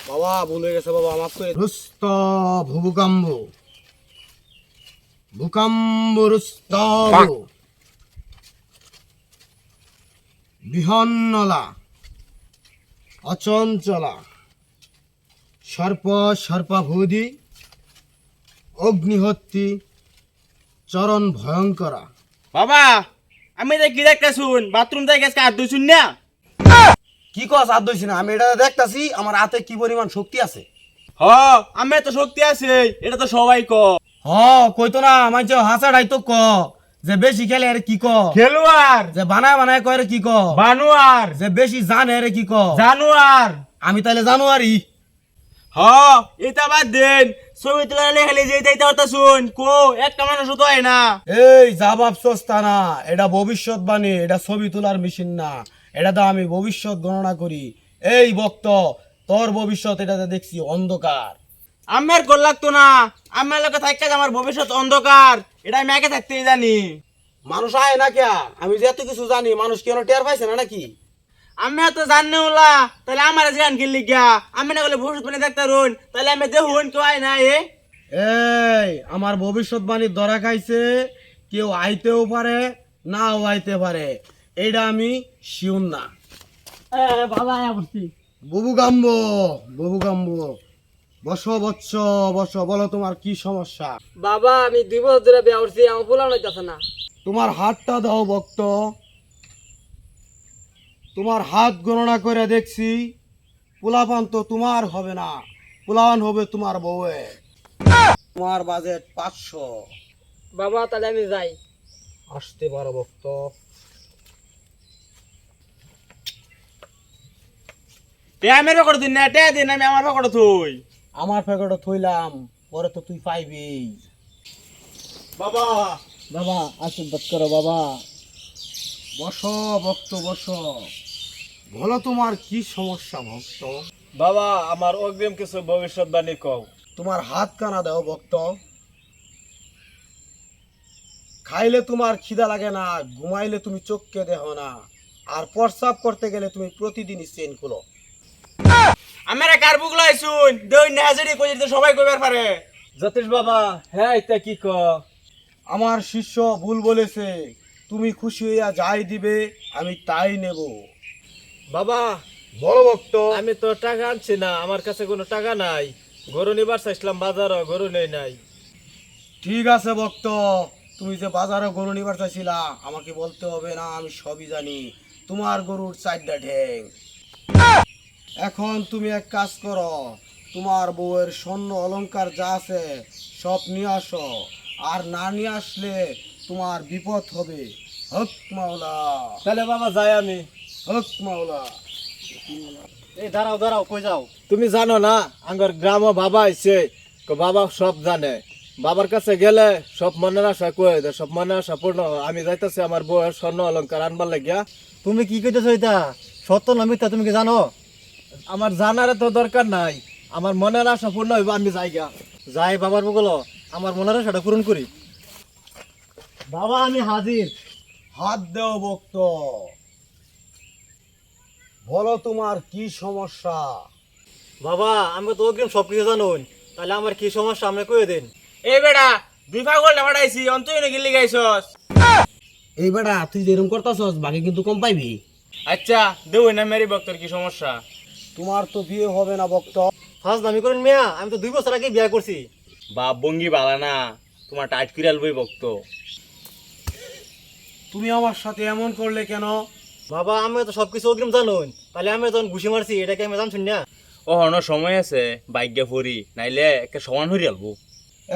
বাবা ভুলে গেছে বাবা, মাফ করে। রুস্ত ভুভুকাম্ব, ভূকাম্ব রুস্ত, বিহন্নলা, অচঞ্চলা, সর্প সর্পাভূদি, অগ্নিহত্যি, চরণ ভয়ঙ্করা। বাবা আমি তো কি দেখতে শুন বাথরুম থেকে গেছে হাত ধুই শুন না। কি কস হাত ধইছি না? আমি এটা দেখতাছি আমার হাতে কি পরিমাণ শক্তি আছে। হ আমি তো শক্তি আছে, এটা তো সবাই ক। হ কইতো না মানছে হাসাড়াই তো ক যে বেশি খেলে আরে কি ক, খেলোয়াড় যে বানায় বানায় কয় রে কি ক, বানোয়ার যে বেশি জানে রে কি ক। জানোয়ার। আমি তাহলে জানুয়ারি। হ এটা বাদ দেন, ছবি তোলা লেখালে যে এটা এটা শুন কো একটা মানুষ তো হয় না। এই জবাব সস্তা না, এটা ভবিষ্যৎবাণী, এটা ছবি তোলার মেশিন না, এটা তো আমি ভবিষ্যৎ গণনা করি। এই ভক্ত, তোর ভবিষ্যৎ এটাতে দেখছি অন্ধকার। আমার গোল লাগতো না, আমার লোকে থাকতে আমার ভবিষ্যৎ অন্ধকার, এটা আমি একে থাকতেই জানি। মানুষ আয় না কে? আমি যে এত কিছু জানি, মানুষ কেন টের পাইছে না নাকি? আমি তো জানি ওলা, তাহলে আমার গান কিনলি গিয়া আমি না বলে ভবিষ্যৎ মানে দেখতে রুন, তাহলে আমি দেখুন কেউ আয় না এ। এই আমার ভবিষ্যৎবাণীর ধরা খাইছে, কেউ আইতেও পারে নাও আইতে পারে, এইটা আমি শিউন না। বাবা বলছি বুবু গাম্ব, বুবু গাম্ব, বসো বৎস বসো, বলো তোমার কি সমস্যা? বাবা আমি 2 বছর ধরে বিয়া করছি, আমার ফুলানো হইতাছে না। তোমার হাতটা দাও ভক্ত। তোমার হাত গণনা করে দেখছি, পোলাপান তো তোমার হবে না, পোলাপান হবে তোমার বউয়ে। তোমার বাজেট 500। বাবা তাহলে আমি যাই। আসতে পারো ভক্ত। টে আমি রেকর্ড দিন না, টে দিন আমি আমার রেকর্ড থই। আমার প্যাকেটও থইলাম, পরে তো তুই পাইবি। বাবা বাবা আশীর্বাদ করো বাবা। বসো ভক্ত বসো, বলো তোমার কি সমস্যা ভক্ত? বাবা আমার অগ্রিম কিছু ভবিষ্যৎবাণী কও। তোমার হাত কানা দাও ভক্ত। খাইলে তোমার খিদা লাগে না, ঘুমাইলে তুমি চোখকে দেখো না, আর প্রস্রাব করতে গেলে তুমি প্রতিদিনই চেন খুলো। আমার কার বুক লাইছুন দেই না হাজারি কই দিতে সবাই কইবার পারে। যতীশ বাবা হ্যাঁ এটা কি ক? আমার শিষ্য ভুল বলেছে, তুমি খুশি হইয়া যাই দিবে আমি তাই নেব। বাবা বড় ভক্ত। আমি তো টাকা আনছি না, আমার কাছে কোনো টাকা নাই। গরু নিবার চাইছিলাম বাজার, গরু নেই নাই। ঠিক আছে ভক্ত, তুমি যে বাজারে গরু নিবার চাইছিলা আমাকে বলতে হবে না, আমি সবই জানি। তোমার গরুর 4টা ঠ্যাং। এখন তুমি এক কাজ করো, তোমার বউয়ের স্বর্ণ অলংকার যা আছে সব নিয়ে আসো, আর না নিয়ে আসলে তোমার বিপদ হবে। হক মাওলা, তাহলে বাবা যাই আমি। হক মাওলা। এই দাঁড়াও দাঁড়াও, কই যাও? তুমি জানো না আঙ্গর গ্রাম বাবা আইছে, বাবা সব জানে। বাবার কাছে গেলে সব মনের আশা কয়ে দেয়, সব মনের আশা পূর্ণ হয়। আমি যাইতেছি আমার বউয়ের স্বর্ণ অলংকার আনবার লাগিয়া। তুমি কি কইতেছো এটা? সত্য না মিথ্যা তুমি কি জানো? আমার জানার তো দরকার নাই, আমার মনের আশা পূর্ণ হইব, আমি যাই গা। যাই বাবার বগল, আমার মনের আশাটা পূরণ করি। বাবা আমি হাজির। হাত দেও ভক্ত, বলো তোমার কি সমস্যা? বাবা আমি তো অগ্রিম সব কিছু জানুন, তাহলে আমার কি সমস্যা আপনি কয়ে দিন। এই বেটা দুই পাগল লাগাইছি অন্তই না গিলি গাইছস। এই বেটা তুই যেরকম করতাছস বাকি কিন্তু কম পাইবি। আচ্ছা দেই না মেরি বক্তর কি সমস্যা? তোমার তো বিয়ে হবে না ভক্ত। ফার্স্ট দামি করেন মিয়া, আমি তো 2 বছর আগে বিয়ে করছি। বাপ বঙ্গি বালা না, তোমার টাইট কিরাল বই বক্ত। তুমি আমার সাথে এমন করলে কেন? বাবা আমি তো সবকিছু অগ্রিম জানুন, তাহলে আমি যখন ঘুষি মারছি এটাকে আমি জানছি না। ও হন সময় আছে বাইজ্ঞা ফুরি নাইলে একটা সমান হরি আলবো।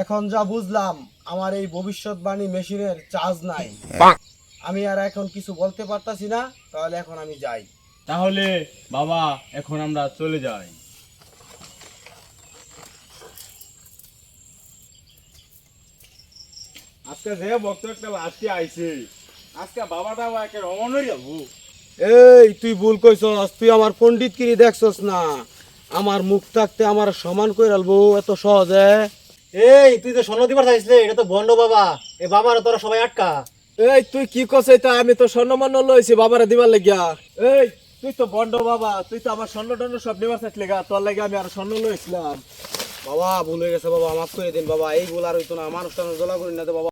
এখন যা বুঝলাম আমার এই ভবিষ্যৎবাণী মেশিনের চার্জ নাই, আমি আর এখন কিছু বলতে পারতাছি না, তাহলে এখন আমি যাই। তাহলে বাবা এখন আমরা চলে যাই। আজকে যে বক্ত একটা লাস্টে আইছে, আজকে বাবাটাও একে রমন হরি আলবো। এই তুই ভুল কইছস, তুই আমার পণ্ডিত কিরি দেখছস না, আমার মুখ থাকতে আমার সমান করে আলবো এত সহজে? এই তুই তো স্বর্ণ দিবার চাইছিলে, এটা তো বন্ড বাবা। এই বাবার তোরা সবাই আটকা। এই তুই কি কস? এটা আমি তো স্বর্ণমান্য লইছি বাবারে দিবার লাগিয়া। এই তুই তো বন্ড বাবা, তুই তো আমার স্বর্ণ টর্ণ সব নেবার চাইছিলি গা, তোর লাগে আমি আর স্বর্ণ লইছিলাম। বাবা ভুল হয়ে গেছে বাবা, মাফ করে দিন বাবা, এইগুলো আর হইতো না, মানুষ টানুষ জ্বলা করি না তো বাবা।